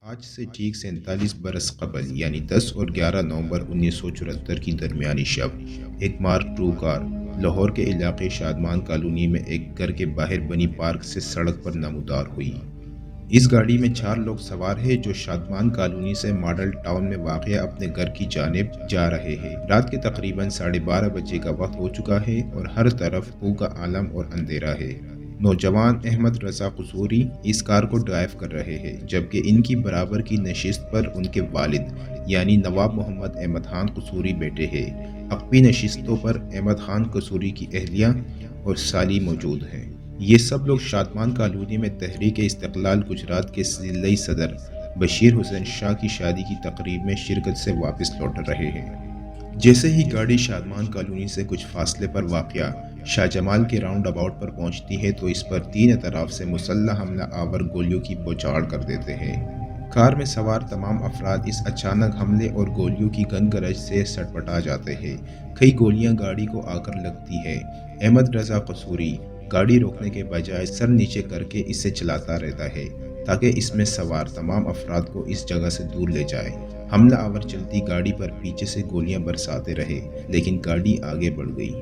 آج سے ٹھیک 47 برس قبل یعنی 10 اور 11 نومبر 1974 کی درمیانی شب ایک مارک ٹو کار لاہور کے علاقے شادمان کالونی میں ایک گھر کے باہر بنی پارک سے سڑک پر نمودار ہوئی۔ اس گاڑی میں 4 لوگ سوار ہیں جو شادمان کالونی سے ماڈل ٹاؤن میں واقع اپنے گھر کی جانب جا رہے ہیں۔ رات کے تقریباً 12:30 بجے کا وقت ہو چکا ہے اور ہر طرف خوں کا عالم اور اندھیرا ہے۔ نوجوان احمد رضا قصوری اس کار کو ڈرائیو کر رہے ہیں، جبکہ ان کی برابر کی نشست پر ان کے والد یعنی نواب محمد احمد خان قصوری بیٹھے ہیں۔ عقبی نشستوں پر احمد خان قصوری کی اہلیہ اور سالی موجود ہیں۔ یہ سب لوگ شادمان کالونی میں تحریک استقلال گجرات کے ضلعی صدر بشیر حسین شاہ کی شادی کی تقریب میں شرکت سے واپس لوٹ رہے ہیں۔ جیسے ہی گاڑی شادمان کالونی سے کچھ فاصلے پر واقع شاہ جمال کے راؤنڈ اباؤٹ پر پہنچتی ہے تو اس پر 3 اطراف سے مسلح حملہ آور گولیوں کی بوچھاڑ کر دیتے ہیں۔ کار میں سوار تمام افراد اس اچانک حملے اور گولیوں کی گنگرج سے سٹپٹا جاتے ہیں۔ کئی گولیاں گاڑی کو آ کر لگتی ہیں۔ احمد رضا قصوری گاڑی روکنے کے بجائے سر نیچے کر کے اسے چلاتا رہتا ہے تاکہ اس میں سوار تمام افراد کو اس جگہ سے دور لے جائے۔ حملہ آور چلتی گاڑی پر پیچھے سے گولیاں برساتے رہے لیکن گاڑی آگے بڑھ گئی۔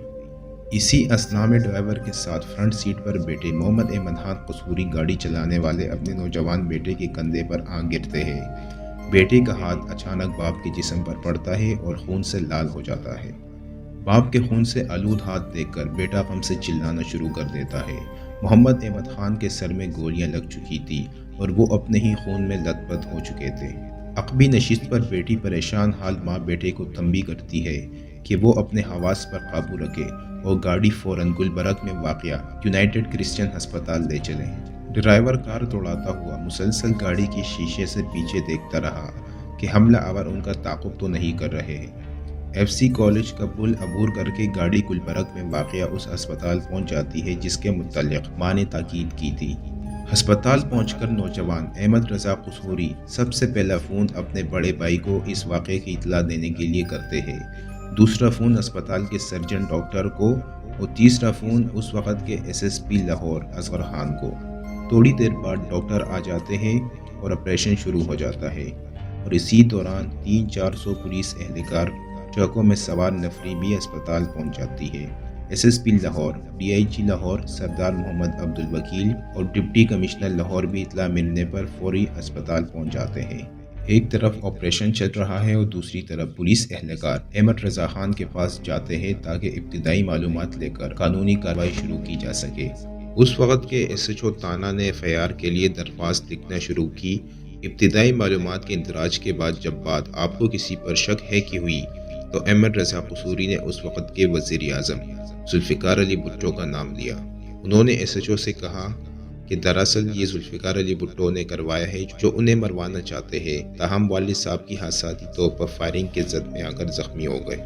اسی اثنا میں ڈرائیور کے ساتھ فرنٹ سیٹ پر بیٹھے محمد احمد خان قصوری گاڑی چلانے والے اپنے نوجوان بیٹے کے کندھے پر آ گرتے ہیں۔ بیٹے کا ہاتھ اچانک باپ کے جسم پر پڑتا ہے اور خون سے لال ہو جاتا ہے۔ باپ کے خون سے آلود ہاتھ دیکھ کر بیٹا غم سے چلانا شروع کر دیتا ہے۔ محمد احمد خان کے سر میں گولیاں لگ چکی تھی اور وہ اپنے ہی خون میں لت پت ہو چکے تھے۔ عقبی نشست پر بیٹی پریشان حال ماں بیٹے کو تنبیہ کرتی ہے کہ وہ اپنے حواس پر قابو رکھے اور گاڑی فوراً گلبرگ میں واقع یونائیٹڈ کرسچن ہسپتال لے چلیں۔ ڈرائیور کار دوڑاتا ہوا مسلسل گاڑی کی شیشے سے پیچھے دیکھتا رہا کہ حملہ آور ان کا تعاقب تو نہیں کر رہے ہیں۔ ایف سی کالج کا پل عبور کر کے گاڑی گلبرگ میں واقع اس ہسپتال پہنچ جاتی ہے جس کے متعلق ماں نے تاکید کی تھی۔ ہسپتال پہنچ کر نوجوان احمد رضا قصوری سب سے پہلا فون اپنے بڑے بھائی کو اس واقعے کی اطلاع دینے کے لیے کرتے ہیں، دوسرا فون اسپتال کے سرجن ڈاکٹر کو اور تیسرا فون اس وقت کے S S P Lahore Asghar Khan کو۔ تھوڑی دیر بعد ڈاکٹر آ جاتے ہیں اور آپریشن شروع ہو جاتا ہے اور اسی دوران 300-400 پولیس اہلکار ٹرکوں میں سوار نفری بھی اسپتال پہنچ جاتی ہے۔ S S P Lahore, D I G Lahore Sardar Muhammad عبدالوکیل اور ڈپٹی کمشنر لاہور بھی اطلاع ملنے پر فوری اسپتال پہنچ جاتے ہیں۔ ایک طرف آپریشن چل رہا ہے اور دوسری طرف پولیس اہلکار احمد رضا خان کے پاس جاتے ہیں تاکہ ابتدائی معلومات لے کر قانونی کارروائی شروع کی جا سکے۔ اس وقت کے ایس ایچ او تانا نے ایف آئی آر کے لیے درخواست لکھنا شروع کی۔ ابتدائی معلومات کے اندراج کے بعد جب بات آپ کو کسی پر شک ہے کہ ہوئی تو احمد رضا قصوری نے اس وقت کے وزیر اعظم ذوالفقار علی بھٹو کا نام لیا۔ انہوں نے ایس ایچ او سے کہا کہ دراصل یہ ذوالفقار علی بھٹو نے کروایا ہے جو انہیں مروانا چاہتے ہیں، تاہم والد صاحب کی حادثاتی طور پر فائرنگ کے زد میں آ کر زخمی ہو گئے۔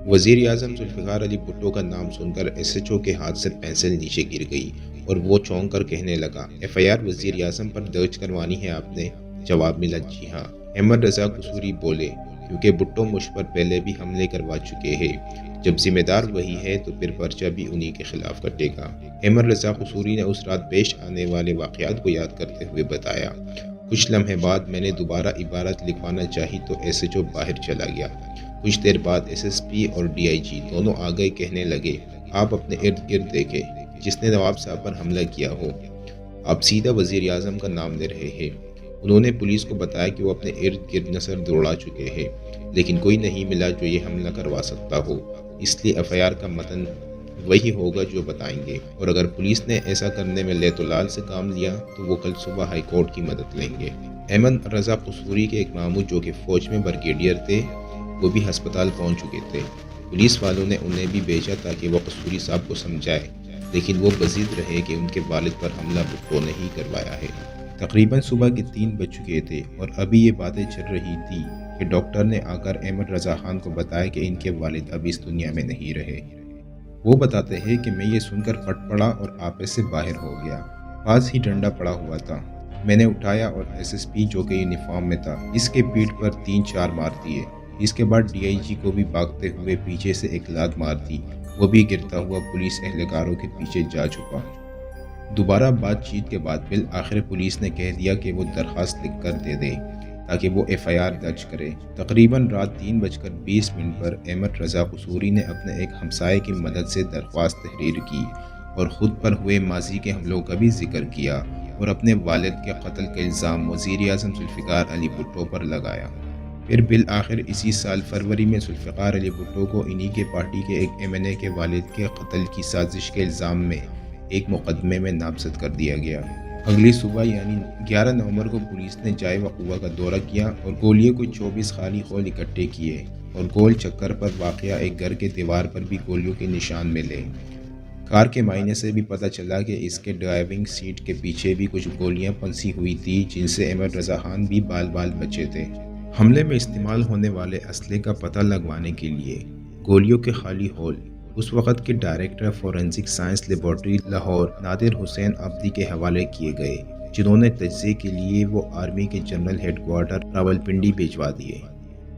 وزیر اعظم ذوالفقار علی بھٹو کا نام سن کر ایس ایچ او کے ہاتھ سے پینسل نیچے گر گئی اور وہ چونک کر کہنے لگا، ایف آئی آر وزیر اعظم پر درج کروانی ہے آپ نے؟ جواب ملا، جی ہاں۔ احمد رضا قصوری بولے، کیونکہ بھٹو مجھ پر پہلے بھی حملے کروا چکے ہیں، جب ذمہ دار وہی ہے تو پھر پرچہ بھی انہی کے خلاف کٹے گا۔ احمد رضا قصوری نے اس رات پیش آنے والے واقعات کو یاد کرتے ہوئے بتایا، کچھ لمحے بعد میں نے دوبارہ عبارت لکھوانا چاہی تو ایس ایچ او باہر چلا گیا۔ کچھ دیر بعد ایس ایس پی اور ڈی آئی جی دونوں آ گئے، کہنے لگے، آپ اپنے ارد گرد دیکھیں، جس نے نواب صاحب پر حملہ کیا ہو، آپ سیدھا وزیر اعظم کا نام لے رہے ہیں۔ انہوں نے پولیس کو بتایا کہ وہ اپنے ارد گرد نظر دوڑا چکے ہیں لیکن کوئی نہیں ملا جو یہ حملہ کروا سکتا ہو، اس لیے ایف آئی آر کا متن وہی ہوگا جو بتائیں گے، اور اگر پولیس نے ایسا کرنے میں لیت و لال سے کام لیا تو وہ کل صبح ہائی کورٹ کی مدد لیں گے۔ احمد رضا قصوری کے ایک ماموں جو کہ فوج میں بریگیڈیئر تھے وہ بھی ہسپتال پہنچ چکے تھے۔ پولیس والوں نے انہیں بھی بھیجا تاکہ وہ قصوری صاحب کو سمجھائے لیکن وہ بضد رہے کہ ان کے والد پر حملہ بھٹو نے ہی کروایا ہے۔ تقریباً صبح کے 3 بج چکے تھے اور ابھی یہ باتیں چل رہی تھی کہ ڈاکٹر نے آ کر احمد رضا خان کو بتایا کہ ان کے والد اب اس دنیا میں نہیں رہے۔ وہ بتاتے ہیں کہ میں یہ سن کر پھٹ پڑا اور آپے سے باہر ہو گیا۔ پاس ہی ڈنڈا پڑا ہوا تھا، میں نے اٹھایا اور ایس ایس پی جو کہ یونیفارم میں تھا اس کے پیٹھ پر 3-4 مار دیے۔ اس کے بعد ڈی آئی جی کو بھی بھاگتے ہوئے پیچھے سے ایک لات مار دی، وہ بھی گرتا ہوا پولیس اہلکاروں کے پیچھے جا چھپا۔ دوبارہ بات چیت کے بعد بالآخر پولیس نے کہہ دیا کہ وہ درخواست لکھ کر دے دے۔ تاکہ وہ FIR درج کرے۔ تقریباً رات 3:20 پر احمد رضا قصوری نے اپنے ایک ہمسائے کی مدد سے درخواست تحریر کی اور خود پر ہوئے ماضی کے حملوں کا بھی ذکر کیا اور اپنے والد کے قتل کا الزام وزیر اعظم ذوالفقار علی بھٹو پر لگایا۔ پھر بالآخر اسی سال فروری میں ذوالفقار علی بھٹو کو انہی کے پارٹی کے ایک MNA کے والد کے قتل کی سازش کے الزام میں ایک مقدمے میں نامزد کر دیا گیا۔ اگلی صبح یعنی 11 نومبر کو پولیس نے جائے وقوع کا دورہ کیا اور گولیوں کو 24 خالی خول اکٹھے کیے اور گول چکر پر واقع ایک گھر کے دیوار پر بھی گولیوں کے نشان ملے۔ کار کے معائنے سے بھی پتہ چلا کہ اس کے ڈرائیونگ سیٹ کے پیچھے بھی کچھ گولیاں پنسی ہوئی تھی جن سے احمد رضا خان بھی بال بچے تھے۔ حملے میں استعمال ہونے والے اسلحے کا پتہ لگوانے کے لیے گولیوں کے خالی ہول اس وقت کے director forensic science laboratory Lahore Nadir Hussain Abdi کے حوالے کیے گئے، جنہوں نے تجزیے کے لیے وہ آرمی کے جنرل ہیڈ کوارٹر راولپنڈی بھیجوا دیے۔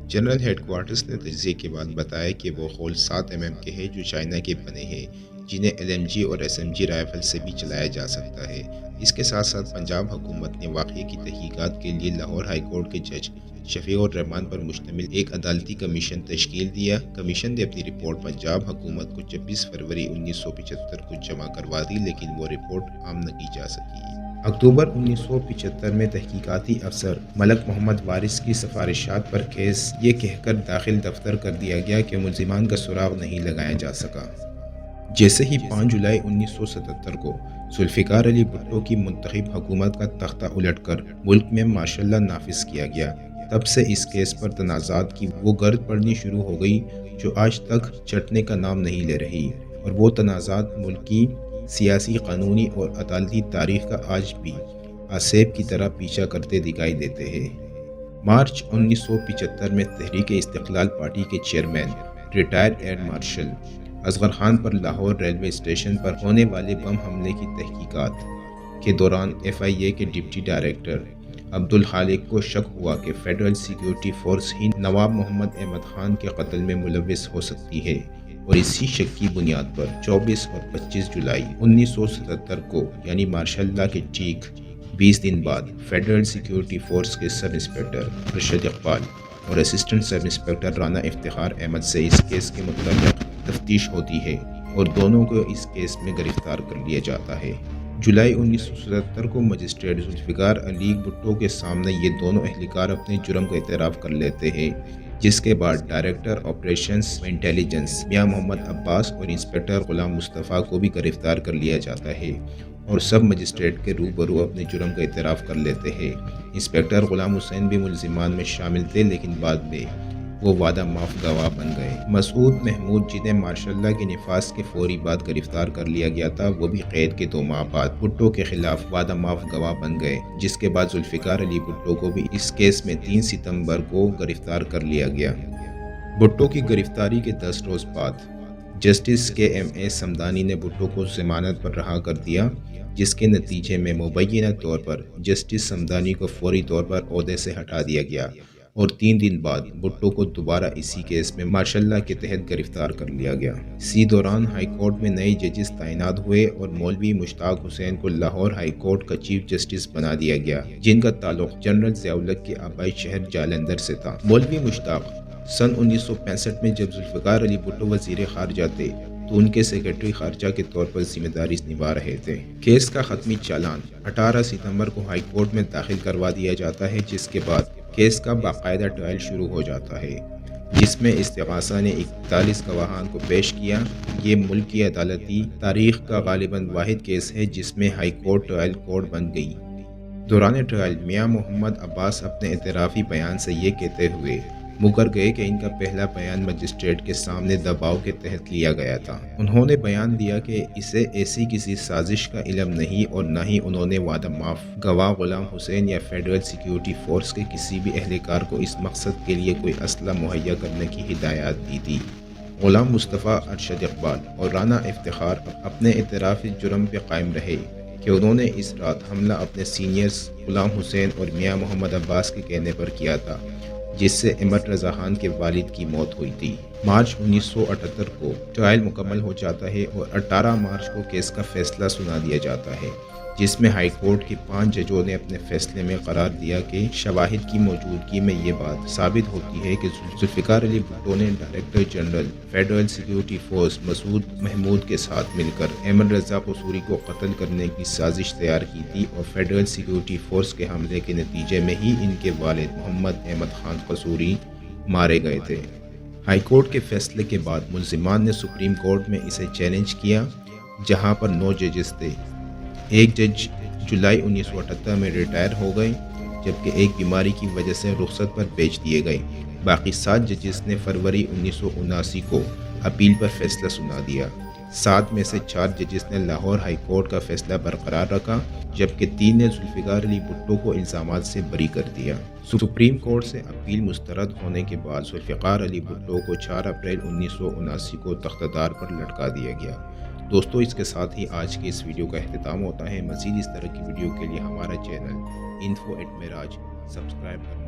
جنرل ہیڈ کوارٹرز نے تجزیے کے بعد بتایا کہ وہ خول 7 mm کے ہیں جو چائنا کے بنے ہیں، جنہیں LMG اور SMG رائفل سے بھی چلایا جا سکتا ہے۔ اس کے ساتھ ساتھ پنجاب حکومت نے واقعے کی تحقیقات کے لیے لاہور ہائی کورٹ کے جج شفیع الرحمان پر مشتمل ایک عدالتی کمیشن تشکیل دیا۔ کمیشن نے اپنی رپورٹ پنجاب حکومت کو 26 فروری 1975 کو جمع کروا دی، لیکن وہ رپورٹ عام نہ کی جا سکی۔ اکتوبر 1975 میں تحقیقاتی افسر ملک محمد وارث کی سفارشات پر کیس یہ کہہ کر داخل دفتر کر دیا گیا کہ ملزمان کا سراغ نہیں لگایا جا سکا۔ جیسے ہی 5 جولائی 1977 کو ذوالفقار علی بھٹو کی منتخب حکومت کا تختہ الٹ کر ملک میں مارشل لا نافذ کیا گیا، تب سے اس کیس پر تنازعات کی وہ گرد پڑنی شروع ہو گئی جو آج تک چٹنے کا نام نہیں لے رہی، اور وہ تنازعات ملکی سیاسی، قانونی اور عدالتی تاریخ کا آج بھی آسیب کی طرح پیچھا کرتے دکھائی دیتے ہیں۔ مارچ 1975 میں تحریک استقلال پارٹی کے chairman retire air marshal Asghar Khan پر لاہور ریلوے اسٹیشن پر ہونے والے بم حملے کی تحقیقات کے دوران FIA کے ڈپٹی ڈائریکٹر عبدالخالق کو شک ہوا کہ فیڈرل سیکیورٹی فورس ہی نواب محمد احمد خان کے قتل میں ملوث ہو سکتی ہے، اور اسی شک کی بنیاد پر 24 اور 25 جولائی 1977 کو یعنی مارشل لا کے ٹھیک 20 دن بعد فیڈرل سیکیورٹی فورس کے سب انسپکٹر ارشد اقبال اور assistant sub inspector Rana Iftikhar Ahmed سے اس کیس کے متعلق تفتیش ہوتی ہے اور دونوں کو اس کیس میں گرفتار کر لیا جاتا ہے۔ جولائی 1977 کو مجسٹریٹ ذوالفقار علی بھٹو کے سامنے یہ دونوں اہلکار اپنے جرم کا اعتراف کر لیتے ہیں، جس کے بعد ڈائریکٹر آپریشنز و انٹیلیجنس میاں محمد عباس اور انسپکٹر غلام مصطفیٰ کو بھی گرفتار کر لیا جاتا ہے اور سب مجسٹریٹ کے روبرو اپنے جرم کا اعتراف کر لیتے ہیں۔ انسپکٹر غلام حسین بھی ملزمان میں شامل تھے، لیکن بعد میں وہ وعدہ معاف گواہ بن گئے۔ مسعود محمود جنہیں مارشل لا کے نفاذ کے فوری بعد گرفتار کر لیا گیا تھا، وہ بھی قید کے 2 ماہ بعد بھٹو کے خلاف وعدہ معاف گواہ بن گئے، جس کے بعد ذوالفقار علی بھٹو کو بھی اس کیس میں 3 ستمبر کو گرفتار کر لیا گیا۔ بھٹو کی گرفتاری کے 10 روز بعد جسٹس KMA سمدانی نے بھٹو کو ضمانت پر رہا کر دیا، جس کے نتیجے میں مبینہ طور پر جسٹس سمدانی کو فوری طور پر عہدے سے ہٹا دیا گیا اور 3 دن بعد بھٹو کو دوبارہ اسی کیس میں مارشل لا کے تحت گرفتار کر لیا گیا۔ اسی دوران ہائی کورٹ میں نئے ججز تعینات ہوئے اور مولوی مشتاق حسین کو لاہور ہائی کورٹ کا چیف جسٹس بنا دیا گیا، جن کا تعلق جنرل ضیاء الحق کے آبائی شہر جالندھر سے تھا۔ مولوی مشتاق سن 1965 میں جب ذوالفقار علی بھٹو وزیر خارجہ تھے تو ان کے سیکرٹری خارجہ کے طور پر ذمہ داری نبھا رہے تھے۔ کیس کا حتمی چالان 18 ستمبر کو ہائی کورٹ میں داخل کروا دیا جاتا ہے، جس کے بعد کیس کا باقاعدہ ٹرائل شروع ہو جاتا ہے، جس میں استغاثہ نے 41 گواہان کو پیش کیا۔ یہ ملک کی عدالتی تاریخ کا غالباً واحد کیس ہے جس میں ہائی کورٹ ٹرائل کورٹ بن گئی۔ دوران ٹرائل میاں محمد عباس اپنے اعترافی بیان سے یہ کہتے ہوئے مکر گئے کہ ان کا پہلا بیان مجسٹریٹ کے سامنے دباؤ کے تحت لیا گیا تھا۔ انہوں نے بیان دیا کہ اسے ایسی کسی سازش کا علم نہیں اور نہ ہی انہوں نے وعدہ معاف گواہ غلام حسین یا فیڈرل سیکیورٹی فورس کے کسی بھی اہلکار کو اس مقصد کے لیے کوئی اسلحہ مہیا کرنے کی ہدایات دی تھی۔ غلام مصطفیٰ، ارشد اقبال اور رانا افتخار اپنے اعترافی جرم پہ قائم رہے کہ انہوں نے اس رات حملہ اپنے سینئرز غلام حسین اور میاں محمد عباس کے کہنے پر کیا تھا، جس سے احمد رضا خان کے والد کی موت ہوئی تھی۔ مارچ 1978 کو ٹرائل مکمل ہو جاتا ہے اور 18 مارچ کو کیس کا فیصلہ سنا دیا جاتا ہے، جس میں ہائی کورٹ کے 5 ججوں نے اپنے فیصلے میں قرار دیا کہ شواہد کی موجودگی میں یہ بات ثابت ہوتی ہے کہ ذوالفقار علی بھٹو نے director general federal security force Masood Mahmood کے ساتھ مل کر ایمن رضا قصوری کو قتل کرنے کی سازش تیار کی تھی اور فیڈرل سیکیورٹی فورس کے حملے کے نتیجے میں ہی ان کے والد محمد احمد خان قصوری مارے گئے تھے۔ ہائی کورٹ کے فیصلے کے بعد ملزمان نے سپریم کورٹ میں اسے چیلنج کیا، جہاں پر 9 ججز تھے۔ ایک جج جولائی 1978 میں ریٹائر ہو گئے، جبکہ ایک بیماری کی وجہ سے رخصت پر بھیج دیے گئے۔ باقی 7 ججز نے فروری 1979 کو اپیل پر فیصلہ سنا دیا۔ 7 میں سے 4 ججز نے لاہور ہائی کورٹ کا فیصلہ برقرار رکھا، جبکہ 3 نے ذوالفقار علی بھٹو کو الزامات سے بری کر دیا۔ سپریم کورٹ سے اپیل مسترد ہونے کے بعد ذوالفقار علی بھٹو کو 4 اپریل 1979 کو تختدار پر لٹکا دیا گیا۔ دوستو، اس کے ساتھ ہی آج کے اس ویڈیو کا اختتام ہوتا ہے۔ مزید اس طرح کی ویڈیو کے لیے ہمارا چینل info@miraj سبسکرائب کرنا